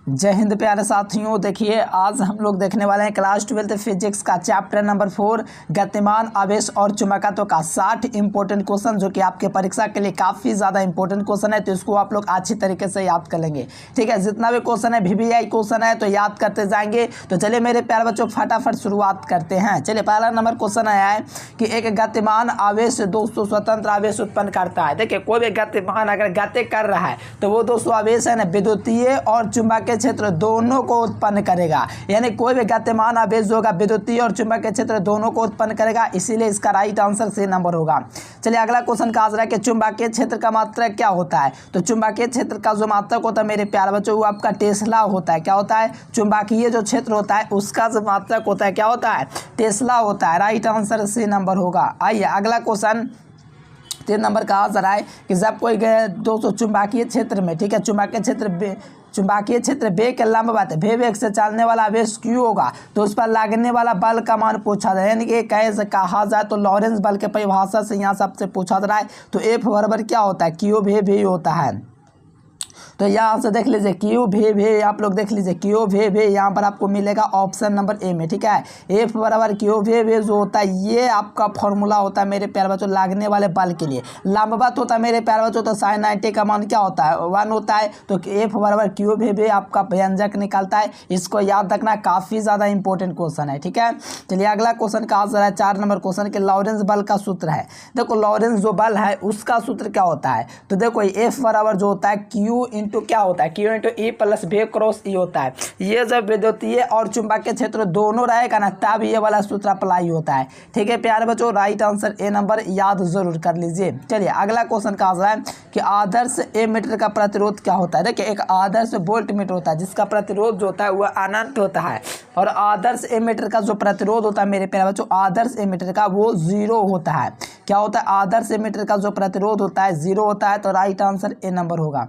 जय हिंद प्यारे साथियों। देखिए आज हम लोग देखने वाले हैं क्लास 12 फिजिक्स का चैप्टर नंबर 4 गतिमान आवेश और चुंबकत्व का 60 इंपॉर्टेंट क्वेश्चन, जो कि आपके परीक्षा के लिए काफ़ी ज़्यादा इंपॉर्टेंट क्वेश्चन है। तो इसको आप लोग अच्छी तरीके से याद कर लेंगे। ठीक है, जितना भी क्वेश्चन है VVI क्वेश्चन है तो याद करते जाएंगे। तो चलिए मेरे प्यारे बच्चों फटाफट शुरुआत करते हैं। चलिए पहला नंबर क्वेश्चन आया है कि एक गतिमान आवेश 200 स्वतंत्र आवेश उत्पन्न करता है। देखिए कोई भी गतिमान अगर गति कर रहा है तो वो 200 आवेश है ना विद्युतीय और चुंबकीय क्षेत्र दोनों को उत्पन्न करेगा। यानी कोई भी गतिमान आवेश जो होगा विद्युतीय और चुंबकीय क्षेत्र दोनों को उत्पन्न करेगा, इसीलिए इसका राइट आंसर सी नंबर होगा। चलिए अगला क्वेश्चन का आंसर है कि चुंबकीय क्षेत्र का मात्रक क्या होता है। तो चुंबकीय क्षेत्र का जो मात्रक होता है मेरे प्यारे बच्चों वो आपका टेस्ला होता है। क्या होता है? चुंबकीय जो क्षेत्र होता है उसका जो मात्रक होता है क्या होता है? टेस्ला होता है। राइट आंसर सी नंबर होगा। आइए अगला क्वेश्चन 3 नंबर का आंसर है कि जब कोई 200 चुंबकीय क्षेत्र में, ठीक है, चुंबकीय क्षेत्र बे के लंबवत वेग से चलने वाला आवेश क्यू होगा तो उस पर लगने वाला बल का मान पूछा जाए। यानी कि कैसे कहा जाए तो लॉरेंस बल के परिभाषा से यहाँ सबसे पूछा जा रहा है। तो F बराबर क्या होता है? क्यू भी होता है। तो यहाँ से देख लीजिए क्यू भी आप लोग देख लीजिए क्यू भी यहाँ पर आपको मिलेगा ऑप्शन नंबर ए में। ठीक है, F बराबर क्यू भी जो होता है ये आपका फॉर्मूला होता है मेरे प्यारे बच्चों लगने वाले बल के लिए। लंबवत होता है मेरे प्यारे बच्चों तो sin 90 का मान क्या होता है? 1 होता है। तो F बराबर क्यू भी आपका व्यंजक निकलता है। इसको याद रखना, काफ़ी ज़्यादा इंपॉर्टेंट क्वेश्चन है। ठीक है, चलिए अगला क्वेश्चन का आंसर है 4 नंबर क्वेश्चन के लॉरेंस बल का सूत्र है। देखो लॉरेंस जो बल है उसका सूत्र क्या होता है? तो देखो F बराबर जो होता है क्यू इंटू क्या होता है? Q into e plus v cross e होता है। ये जब विद्युतीय और चुंबकीय क्षेत्र दोनों रहेगा ना तब ये वाला सूत्र अप्लाई होता है। ठीक है प्यारे बच्चों, राइट आंसर ए नंबर याद जरूर कर लीजिए। चलिए अगला क्वेश्चन का आंसर है कि आदर्श एमीटर का प्रतिरोध क्या होता है। देखिए एक आदर्श वोल्ट मीटर होता है जिसका प्रतिरोध जो होता है वह अनंत होता है, और आदर्श एमीटर का जो प्रतिरोध होता है मेरे प्यारे बच्चों आदर्श एमीटर का वो 0 होता है। क्या होता है? आदर्श एमीटर का जो प्रतिरोध होता है 0 होता है। तो राइट आंसर ए नंबर होगा।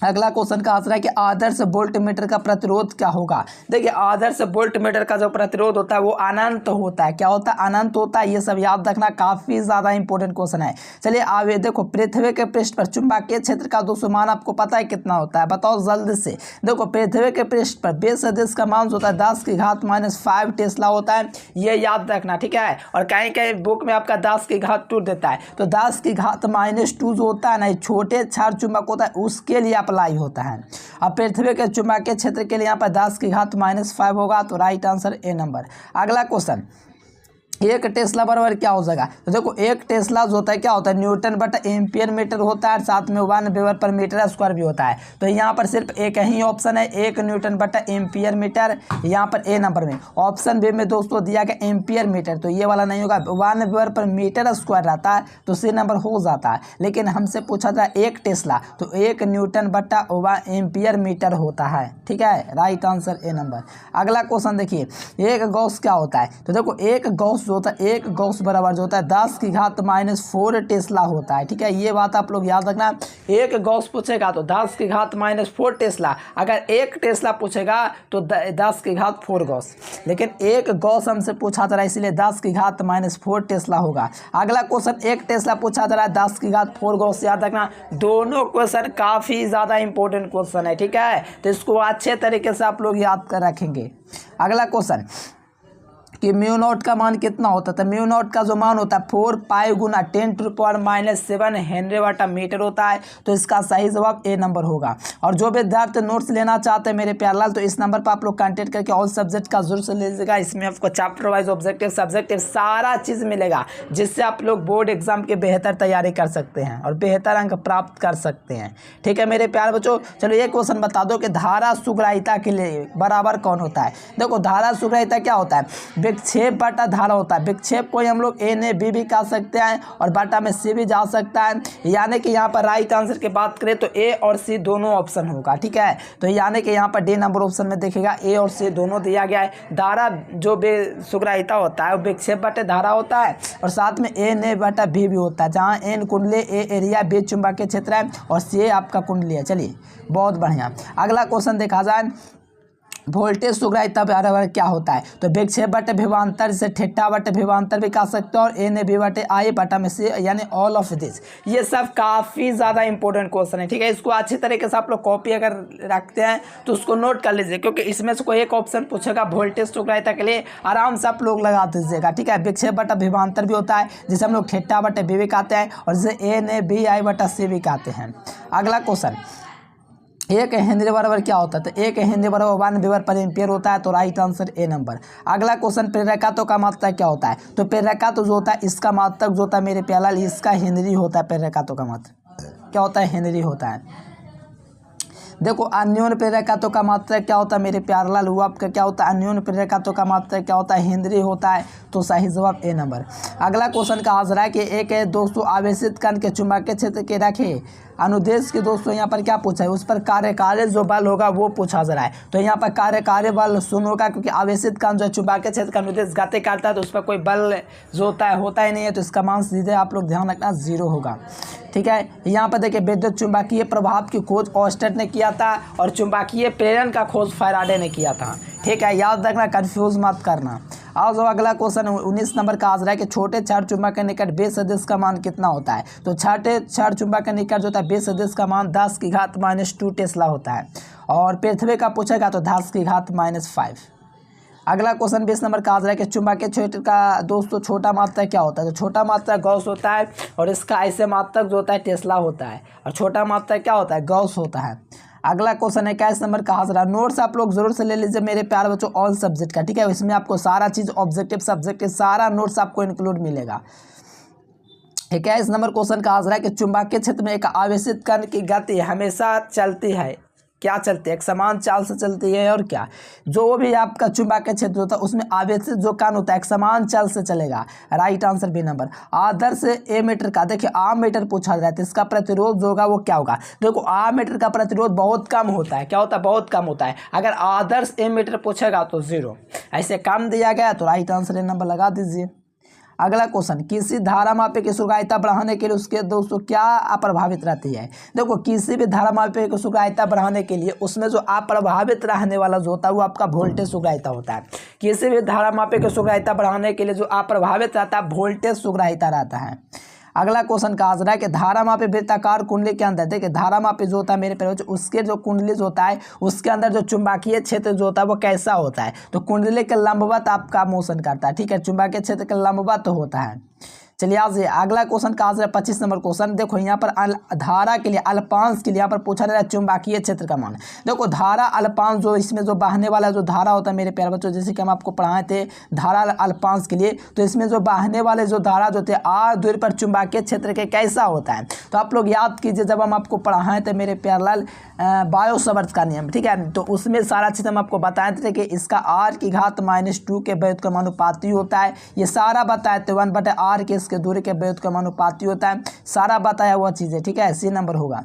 अगला क्वेश्चन का आंसर है कि आदर्श वोल्ट मीटर का प्रतिरोध क्या होगा। देखिए आदर्श वोल्ट मीटर का जो प्रतिरोध होता है वो अनंत होता है। क्या होता है? अनंत होता है। ये सब याद रखना, काफ़ी ज़्यादा इंपॉर्टेंट क्वेश्चन है। चलिए आगे देखो पृथ्वी के पृष्ठ पर चुंबकीय क्षेत्र का 200 मान आपको पता है कितना होता है? बताओ जल्दी से। देखो पृथ्वी के पृष्ठ पर बेस सदिश का मान जो होता है 10⁻⁵ टेस्ला होता है। ये याद रखना। ठीक है, और कहीं कहीं बुक में आपका 10⁻² देता है तो 10⁻² जो होता है ना छोटे क्षार चुंबक होता है उसके लिए अप्लाई होता है। अब पृथ्वी के चुंबकीय क्षेत्र के लिए यहाँ पर 10⁻⁵ होगा। तो राइट आंसर ए नंबर। अगला क्वेश्चन, 1 टेस्ला बराबर क्या हो जाएगा? तो देखो 1 टेस्ला जो होता है क्या होता है? न्यूटन बटा एम्पियर मीटर होता है, साथ में 1 वेबर पर मीटर स्क्वायर भी होता है। तो यहाँ पर सिर्फ एक ही ऑप्शन है 1 न्यूटन बटा एम्पियर मीटर। यहाँ पर ए नंबर में ऑप्शन बी में दोस्तों दिया गया एम्पियर मीटर, तो ये वाला नहीं होगा। 1 वेबर पर मीटर स्क्वायर रहता है तो सी नंबर हो जाता है। लेकिन हमसे पूछा था 1 टेस्ला तो 1 न्यूटन बटा एम्पियर मीटर होता है। ठीक है, राइट आंसर ए नंबर। अगला क्वेश्चन देखिए 1 गॉस क्या होता है। तो देखो 1 गॉस जो होता है 1 गॉस बराबर जो होता है 10⁻⁴ टेस्ला होता है। ठीक है, ये बात आप लोग याद रखना। 1 गॉस पूछेगा तो 10⁻⁴ टेस्ला, अगर 1 टेस्ला पूछेगा तो 10⁴ गॉस, लेकिन 1 गॉस हमसे पूछा जा रहा है इसलिए 10⁻⁴ टेस्ला होगा। अगला क्वेश्चन 1 टेस्ला पूछा जा रहा है 10⁻⁴ गॉस, याद रखना। दोनों क्वेश्चन काफ़ी ज़्यादा इंपॉर्टेंट क्वेश्चन है। ठीक है, तो इसको अच्छे तरीके से आप लोग याद कर रखेंगे। अगला क्वेश्चन कि म्यू नॉट का मान कितना होता था। म्यू नॉट का जो मान होता है 4 पाई गुना 10⁻⁷ हेनरी बटा मीटर होता है। तो इसका सही जवाब ए नंबर होगा। और जो विद्यार्थी नोट्स लेना चाहते हैं मेरे प्यारे लाल तो इस नंबर पर आप लोग कांटेक्ट करके ऑल सब्जेक्ट का जरूर से लीजिएगा। इसमें आपको चैप्टर वाइज ऑब्जेक्टिव सब्जेक्टिव सारा चीज़ मिलेगा जिससे आप लोग बोर्ड एग्जाम की बेहतर तैयारी कर सकते हैं और बेहतर अंक प्राप्त कर सकते हैं। ठीक है मेरे प्यारे बच्चों, चलो ये क्वेश्चन बता दो कि धारा सुग्राहिता के लिए बराबर कौन होता है। देखो धारा सुग्राहिता क्या होता है? विक्षेप बटा धारा होता है। विक्षेप को हम लोग ए ने बी भी कह सकते हैं और बटा में सी भी जा सकता है। यानी कि यहाँ पर राइट आंसर की बात करें तो ए और सी दोनों ऑप्शन होगा। ठीक है, तो यानी कि यहाँ पर डी नंबर ऑप्शन में देखिएगा ए और सी दोनों दिया गया है। धारा जो सुग्राहिता होता है वो विक्षेप बटे धारा होता है और साथ में ए ने बटा बी भी होता है, जहाँ एन कुंडली, ए एरिया, बी चुंबकीय क्षेत्र है और सी आपका कुंडली है। चलिए बहुत बढ़िया। अगला क्वेश्चन देखा जाए वोल्टेज सुग्राहिता बराबर क्या होता है, तो विक्षेप बटे विभवांतर से थीटा बटे विभवांतर भी कह सकते हो और एन ए बी बटे आई बटा में से यानी ऑल ऑफ दिस। ये सब काफ़ी ज़्यादा इंपॉर्टेंट क्वेश्चन है, ठीक है। इसको अच्छी तरीके से आप लोग कॉपी अगर रखते हैं तो उसको नोट कर लीजिए, क्योंकि इसमें से कोई एक ऑप्शन पूछेगा वोल्टेज सुग्राहिता के लिए, आराम से आप लोग लगा दीजिएगा, ठीक है। विक्षेप बटा विभवांतर भी होता है जिसे हम लोग थीटा बटे बी भी कहते हैं और जिसे एन ए बी आई बटा सी भी कहते हैं। अगला क्वेश्चन, एक हेनरी बराबर क्या होता है, तो एक हेनरी बराबर 1 वेबर पर एम्पियर होता है, तो राइट आंसर ए नंबर। अगला क्वेश्चन, प्रेरकत्व का मात्रक क्या होता है, तो प्रेरकत्व जो होता है इसका मात्रक जो होता है मेरे प्याला इसका हेनरी होता है। प्रेरकत्व का मात्रक क्या होता है, हेनरी होता है। देखो अन्योन्य प्रेरकत्व का मात्रक क्या होता है मेरे प्यारलाल, वो आपका क्या होता है, अन्योन्य प्रेरकत्व का मात्रक क्या होता है, हेनरी होता है, तो सही जवाब ए नंबर। अगला क्वेश्चन का आंसर है कि एक दोस्तों आवेशित कण के चुंबकीय क्षेत्र के रखे अनुदेश के दोस्तों यहाँ पर क्या पूछा है, उस पर कार्यकारी जो बल होगा वो पूछा जा रहा है। तो यहाँ पर कार्यकारी बल शून्य होगा, क्योंकि आवेशित कण जो चुंबकीय क्षेत्र का अनुदेश गति करता है तो उस पर कोई बल जो होता ही नहीं है, तो इसका मान सीधे आप लोग ध्यान रखना 0 होगा, ठीक है। यहाँ पर देखिए विद्युत चुंबकीय प्रभाव की खोज ऑस्टेट ने किया था और चुंबकीय प्रेरण का खोज फैराडे ने किया था, ठीक है। याद रखना, कंफ्यूज मत करना। आज अगला क्वेश्चन 19 नंबर का आंसर है कि छोटे क्षार चुंबक के निकट बेस सदिश का मान कितना होता है, तो छोटे क्षार चुंबक के निकट जो होता है बेस सदिश का मान 10 की घात -2 टेस्ला होता है, और पृथ्वी का पूछेगा तो 10 की घात -5। अगला क्वेश्चन 20 नंबर का आंसर है कि चुंबकीय क्षेत्र का दोस्तों छोटा मात्रक क्या होता है, तो छोटा मात्रक गॉस होता है और इसका ऐसे मात्रक जो होता है टेस्ला होता है, और छोटा मात्रक क्या होता है, गॉस होता है। अगला क्वेश्चन है 21 नंबर का आंसर है, नोट्स आप लोग जरूर से ले लीजिए मेरे प्यारे बच्चों ऑल सब्जेक्ट का, ठीक है। इसमें आपको सारा चीज़ ऑब्जेक्टिव सब्जेक्टिव सारा नोट्स आपको इंक्लूड मिलेगा। 21 नंबर क्वेश्चन का आंसर है कि चुंबकीय क्षेत्र में एक आवेशित कण की गति हमेशा चलती है, क्या चलती है, एक समान चाल से चलती है, और क्या जो भी आपका चुंबकीय क्षेत्र होता है उसमें आवेशित जो कण होता है एक समान चाल से चलेगा। Right answer B number. आदर्श एमीटर का देखिए आममीटर पूछा जाता है, तो इसका प्रतिरोध जो होगा वो क्या होगा, देखो आममीटर का प्रतिरोध बहुत कम होता है, क्या होता है, बहुत कम होता है। अगर आदर्श एमीटर पूछेगा तो 0, ऐसे कम दिया गया तो राइट आंसर ए नंबर लगा दीजिए। अगला क्वेश्चन, किसी धारा मापी की सुग्राहिता बढ़ाने के लिए उसके दोस्तों क्या अप्रभावित रहती है, देखो किसी भी धारा मापी की सुग्राहिता बढ़ाने के लिए उसमें जो अप्रभावित रहने वाला जो होता है वो आपका वोल्टेज सुग्राहिता होता है। किसी भी धारा मापी की सुग्राहिता बढ़ाने के लिए जो अप्रभावित रहता है वोल्टेज सुग्राहिता रहता है। अगला क्वेश्चन का आंसर है कि धारा मापी वृत्ताकार कुंडली के अंदर, देखिए धारा मापी जो होता है मेरे प्यारे बच्चों उसके जो कुंडली जो होता है उसके अंदर जो चुंबकीय क्षेत्र जो होता है वो कैसा होता है, तो कुंडली के लंबवत आपका मोशन करता है, ठीक है। चुंबकीय क्षेत्र के लंबवत होता है। चलिए आज अगला क्वेश्चन का आंसर है 25 नंबर क्वेश्चन। देखो यहाँ पर धारा के लिए अल्पांश के लिए यहाँ पर पूछा जा रहा है चुंबकीय क्षेत्र का मान। देखो धारा अल्पांश जो इसमें जो बहने वाला जो धारा होता है मेरे प्यारे बच्चों, जैसे कि हम आपको पढ़ाए थे धारा अल्पांश के लिए, तो इसमें जो बहने वाले जो धारा जो थे r दूरी पर चुंबकीय क्षेत्र के कैसा होता है, तो आप लोग याद कीजिए जब हम आपको पढ़ाए थे मेरे प्यारलाल बायोसवर्त का नियम, ठीक है, तो उसमें सारा चीज़ हम आपको बताए थे कि इसका r की घात -2 के व्युत्क्रमानुपाती होता है, ये सारा बताए थे 1/r के के दूरी के व्युत्क्रमानुपाती होता है, सारा बताया हुआ चीज़ है, ठीक है। सी नंबर होगा।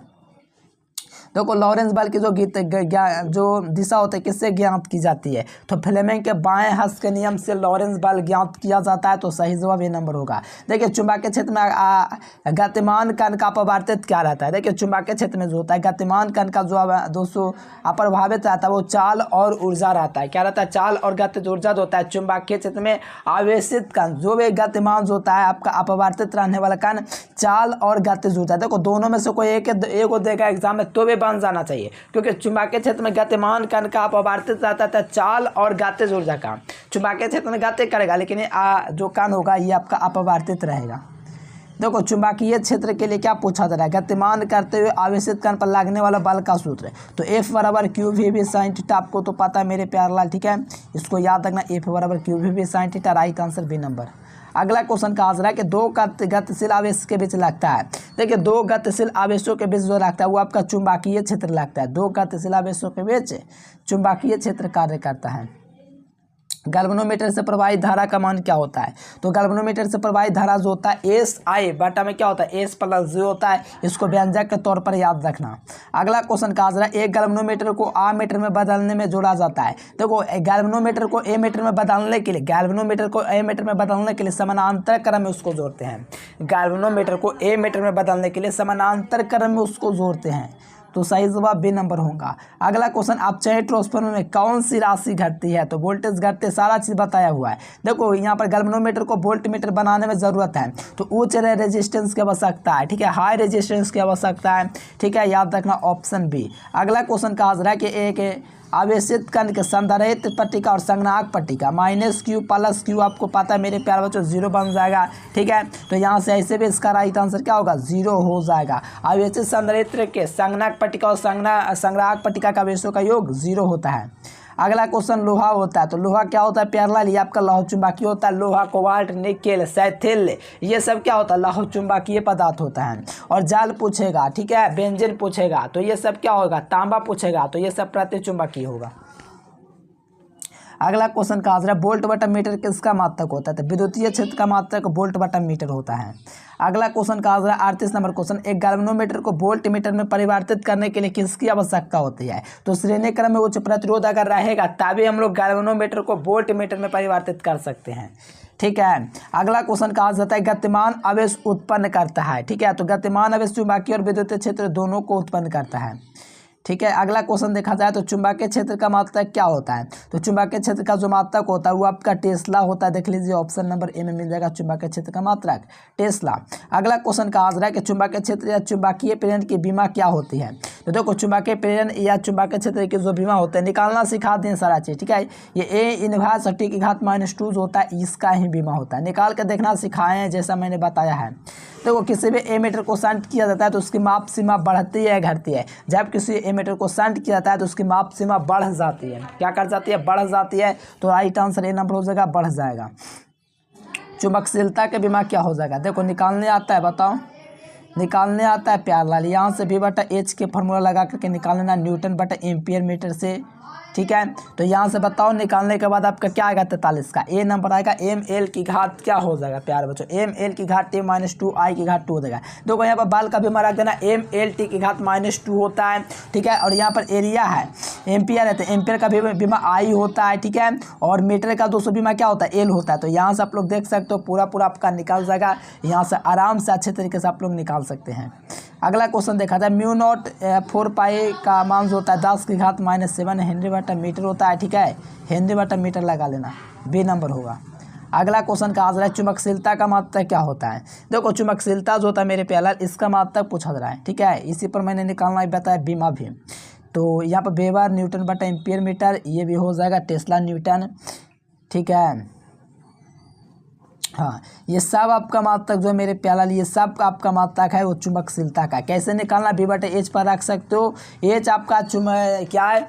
देखो लॉरेंस बल की जो दिशा होती है किससे ज्ञात की जाती है, तो फ्लेमिंग के बाएं हस्त के नियम से लॉरेंस बल ज्ञात किया जाता है, तो सही जवाब ये नंबर होगा। देखिए चुंबकीय क्षेत्र में गतिमान कण का अपवर्तित क्या रहता है, देखिए चुंबकीय क्षेत्र में जो होता है गतिमान कण का जो दोस्तों अप्रभावित रहता है वो चाल और ऊर्जा रहता है, क्या रहता है, चाल और गतिज ऊर्जा जो होता है। चुंबकीय क्षेत्र में आवेशित कण जो भी गतिमान जो होता है आपका अपवर्तित रहने वाला कण चाल और गतिज ऊर्जा, देखो दोनों में से कोई एक को देगा एग्जाम में तो भी बन जाना चाहिए, क्योंकि चुंबकीय क्षेत्र में गतिमान कण का अपवर्तित रहता था चाल और गतिज ऊर्जा का। चुंबकीय क्षेत्र में गति करेगा लेकिन जो कण होगा ये आपका अपवर्तित रहेगा। देखो चुंबकीय क्षेत्र के लिए क्या पूछा जा रहा है, गतिमान करते हुए आवेशित कण पर लगने वाला बल का सूत्र, तो F बराबर QV sin थीटा आपको तो पता है मेरे प्यारे लाल, ठीक है, इसको याद रखना F बराबर QV sin theta. Right answer B number. अगला क्वेश्चन का आंसर है कि दो गतिशील आवेश के बीच लगता है, देखिए दो गतिशील आवेशों के बीच जो लगता है वो आपका चुंबकीय क्षेत्र लगता है, दो गतिशील आवेशों के बीच चुंबकीय क्षेत्र कार्य करता है। गैल्वेनोमीटर से प्रवाहित धारा का मान क्या होता है, तो गैल्वेनोमीटर से प्रवाहित धारा जो होता है SI बटा में क्या होता है S+G होता है, इसको व्यंजक के तौर पर याद रखना। अगला क्वेश्चन का आंसर है एक गैल्वेनोमीटर को A मीटर में बदलने में जोड़ा जाता है, देखो गैल्वेनोमीटर को A मीटर में बदलने के लिए गैल्वेनोमीटर को A मीटर में बदलने के लिए समानांतर क्रम में उसको जोड़ते हैं, गैल्वेनोमीटर को A मीटर में बदलने के लिए समानांतर क्रम में उसको जोड़ते हैं, तो सही जवाब बी नंबर होगा। अगला क्वेश्चन, आप चाहे ट्रांसफार्मर में कौन सी राशि घटती है, तो वोल्टेज घटते, सारा चीज़ बताया हुआ है। देखो यहाँ पर गैल्वेनोमीटर को वोल्ट मीटर बनाने में ज़रूरत है तो उच्च रेजिस्टेंस की आवश्यकता है, ठीक है, हाई रेजिस्टेंस की आवश्यकता है, ठीक है, याद रखना ऑप्शन बी। अगला क्वेश्चन कहा जा रहा है कि एक आवेशित कण के संधारित्र पट्टिका और संगनाहक पट्टिका -q + q, आपको पता है मेरे प्यारे बच्चों 0 बन जाएगा, ठीक है। तो यहाँ से ऐसे भी इसका राइट आंसर क्या होगा, 0 हो जाएगा। आवेशित संधारित्र के संगनाहक पट्टिका और संग्राहक पट्टिका का आवेशों का योग 0 होता है। अगला क्वेश्चन, लोहा होता है, तो लोहा क्या होता है प्यारलाल, ये आपका लौह चुंबकीय होता है। लोहा, कोबाल्ट, निकेल, सैथिल, ये सब क्या होता है, लौह चुंबकीय पदार्थ होता है। और जाल पूछेगा, ठीक है, बेंजीन पूछेगा, तो ये सब क्या होगा, तांबा पूछेगा, तो ये सब प्रतिचुंबकीय होगा। अगला क्वेश्चन कहा जा रहा है, वोल्ट बटा मीटर किसका मात्रक होता है, तो विद्युतीय क्षेत्र का मात्रक वोल्ट बटा मीटर होता है। अगला क्वेश्चन कहा जा रहा है 38 नंबर क्वेश्चन, एक गैल्वेनोमीटर को वोल्ट मीटर में परिवर्तित करने के लिए किसकी आवश्यकता होती है, तो श्रेणी क्रम में उच्च प्रतिरोध अगर रहेगा तभी हम लोग गैल्वेनोमीटर को वोल्ट मीटर में परिवर्तित कर सकते हैं, ठीक है। अगला क्वेश्चन कहा जाता है, गतिमान आवेश उत्पन्न करता है, ठीक है, तो गतिमान आवेश चुंबकीय और विद्युतीय क्षेत्र दोनों को उत्पन्न करता है, ठीक है। अगला क्वेश्चन देखा जाए तो चुंबकीय क्षेत्र का मात्रक क्या होता है, तो चुंबकीय क्षेत्र का जो मात्रक होता है वो आपका टेस्ला होता है। देख लीजिए ऑप्शन नंबर ए में मिल जाएगा चुंबकीय क्षेत्र का मात्रक टेस्ला। अगला क्वेश्चन कहा जा रहा है कि चुंबकीय क्षेत्र या चुंबकीय प्रेरण की बीमा क्या होती है, तो देखो चुंबकीय प्रेरण या चुंबकीय क्षेत्र की जो बीमा होता है निकालना सिखा दें सारा चीज़, ठीक है। ये ए इनवर्स टी की घात -2 जो होता है इसका ही बीमा होता है, निकाल कर देखना सिखाए हैं जैसा मैंने बताया है। देखो किसी भी एमीटर को शंट किया जाता है तो उसकी माप सीमा बढ़ती है घटती है, जब किसी एमीटर को शंट किया जाता है तो उसकी माप सीमा बढ़ जाती है, क्या कर जाती है, बढ़ जाती है। तो राइट आंसर ए नंबर हो जाएगा, बढ़ जाएगा। चुंबकशीलता के बीमा क्या हो जाएगा, देखो निकालने आता है, बताओ निकालने आता है प्यारलाल, यहाँ से V बटा H के फॉर्मूला लगा करके निकाल लेना न्यूटन बटा एम्पियर मीटर से, ठीक है। तो यहाँ से बताओ निकालने के बाद आपका क्या आएगा 43 का ए नंबर आएगा। ml की घात क्या हो जाएगा प्यारे बच्चों, ml की घात t-2 i की घात 2 हो जाएगा। देखो यहाँ पर बाल का बीमा रख देना mlt की घात -2 होता है, ठीक है। और यहाँ पर एरिया है एम्पियर है तो एम्पियर का बीमा आई होता है, ठीक है। और मीटर का 200 बीमा क्या होता है, एल होता है। तो यहाँ से आप लोग देख सकते हो पूरा आपका निकल जाएगा, यहाँ से आराम से अच्छे तरीके से आप लोग निकाल सकते हैं। अगला क्वेश्चन देखा जाए, μ0 4 पाई का मान जो होता है 10 की घात -7 हेनरी बटा मीटर होता है, ठीक है। हेनरी बटा मीटर लगा लेना, बी नंबर होगा। अगला क्वेश्चन कहा जा रहा है, चुंबकशीलता का मात्रक क्या होता है, देखो चुंबकशीलता जो होता है मेरे प्यारे इसका मात्रक पूछा जा रहा है, ठीक है। इसी पर मैंने निकालना ही बताया बीमा भी। तो यहाँ पर वेबर न्यूटन बटा एम्पियर मीटर ये भी हो जाएगा टेस्ला न्यूटन, ठीक है। हाँ, ये सब आपका मात्रक जो है मेरे प्याला ये सब आपका मात्रक है वो चुंबकशीलता का। कैसे निकालना, V बटे H पर रख सकते हो। H आपका क्या है,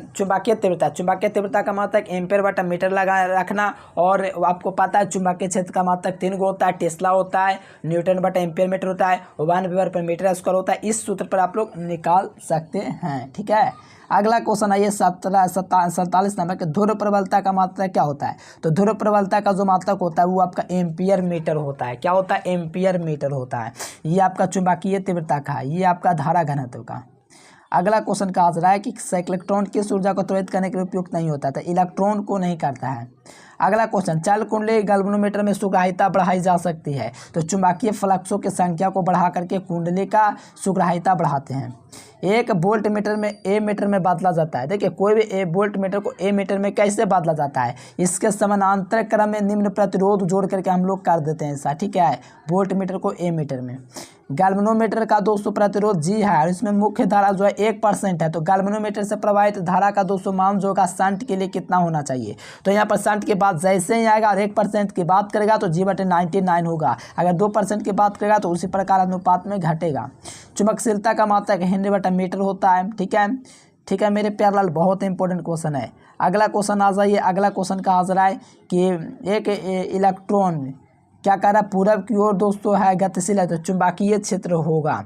चुंबकीय तीव्रता, चुंबकीय तीव्रता का मात्रक एम्पियर बटा मीटर लगा रखना। और आपको पता है चुंबकीय क्षेत्र का मात्रक 3 गो होता है, टेस्ला होता है, न्यूटन बटा एम्पियर मीटर होता है, 1 वेबर पर मीटर स्क्वायर होता है। इस सूत्र पर आप लोग निकाल सकते हैं, ठीक है। अगला क्वेश्चन आइए 47 नंबर के ध्रुव प्रबलता का मात्रक क्या होता है, तो ध्रुव प्रबलता का जो मात्रक होता है वो आपका एम्पियर मीटर होता है। क्या होता है, एम्पियर मीटर होता है। ये आपका चुंबकीय तीव्रता का, ये आपका धारा घनत्व का। अगला क्वेश्चन कहा जा रहा है कि इलेक्ट्रॉन किस ऊर्जा को त्वरित करने के लिए उपयुक्त नहीं होता था, इलेक्ट्रॉन को नहीं करता है। अगला क्वेश्चन, चल कुंडली गैल्वेनोमीटर में सुग्राह्यता बढ़ाई जा सकती है, तो चुंबकीय फ्लक्सों की संख्या को बढ़ा करके कुंडली का सुग्राह्यता बढ़ाते हैं। एक वोल्ट मीटर में ए मीटर में बदला जाता है। देखिए कोई भी वोल्ट मीटर को ए मीटर में कैसे बदला जाता है, इसके समानांतर क्रम में निम्न प्रतिरोध जोड़ करके हम लोग कर देते हैं ऐसा, ठीक है। वोल्ट मीटर को ए मीटर में, गैल्वेनोमीटर का 200 प्रतिरोध जी है और इसमें मुख्य धारा जो है 1% है, तो गैल्वेनोमीटर से प्रवाहित धारा का 200 मान जो होगा शंट के लिए कितना होना चाहिए, तो यहाँ पर शंट के बाद जैसे ही आएगा और 1% की बात करेगा तो G/99 होगा, अगर 2% की बात करेगा तो उसी प्रकार अनुपात में घटेगा। चुंबकशीलता का मात्रक हेनरी बटा मीटर होता है, ठीक है। ठीक है मेरे प्यारलाल, बहुत इंपॉर्टेंट क्वेश्चन है। अगला क्वेश्चन आ जाइए। अगला क्वेश्चन कहा जा रहा है कि एक इलेक्ट्रॉन क्या कर रहा है, पूरब की ओर दोस्तों है गतिशील है, तो चुंबकीय क्षेत्र होगा,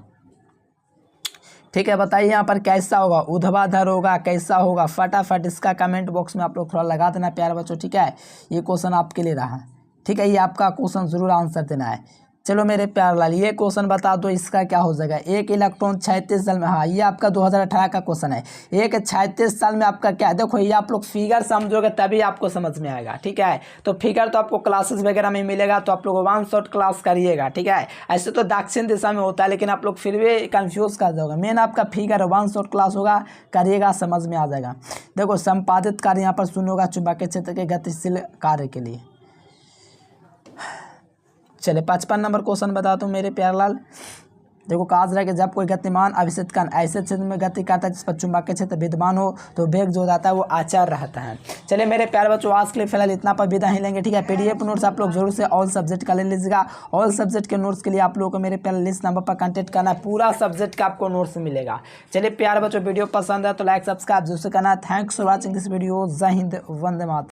ठीक है। बताइए यहाँ पर कैसा होगा, ऊर्ध्वाधर होगा, कैसा होगा, फटाफट इसका कमेंट बॉक्स में आप लोग थोड़ा लगा देना प्यारे बच्चों, ठीक है। ये क्वेश्चन आपके लिए रहा, ठीक है। ये आपका क्वेश्चन जरूर आंसर देना है। चलो मेरे प्यार लाल, ये क्वेश्चन बता दो इसका क्या हो जाएगा। एक इलेक्ट्रॉन 36 साल में, हाँ ये आपका 2018 का क्वेश्चन है। एक 36 साल में आपका क्या, देखो ये आप लोग फिगर समझोगे तभी आपको समझ में आएगा, ठीक है। तो फिगर तो आपको क्लासेस वगैरह में मिलेगा, तो आप लोग वन शॉट क्लास करिएगा, ठीक है। ऐसे तो दक्षिण दिशा में होता है, लेकिन आप लोग फिर भी कंफ्यूज कर जाओगे। मेन आपका फिगर वन शॉट क्लास होगा, करिएगा, समझ में आ जाएगा। देखो संपादित कार्य यहाँ पर शून्य होगा चुंबकीय क्षेत्र के गतिशील कार्य के लिए। चलिए 55 नंबर क्वेश्चन बताता हूँ मेरे प्यारलाल। देखो कहा जा रहा है कि जब कोई गतिमान अभिषेक कण ऐसे क्षेत्र में गति करता है जिस पर चुंबकीय क्षेत्र विद्यमान हो तो वेग जो जाता है वो अचर रहता है। चलिए मेरे प्यारे बच्चों, आज के लिए फिलहाल इतना पर विदा ही लेंगे, ठीक है। पीडीएफ नोट्स आप लोग जरूर से ऑल सब्जेक्ट का ले लीजिएगा। ऑल सब्जेक्ट के नोट्स के लिए आप लोगों को मेरे प्यारे लिस्ट नंबर पर कॉन्टैक्ट करना है, पूरा सब्जेक्ट का आपको नोट्स मिलेगा। चलिए प्यारे बच्चों, वीडियो पसंद है तो लाइक सब्सक्राइब जरूर से करना। Thanks for watching this video. जय हिंद, वंदे मातरम।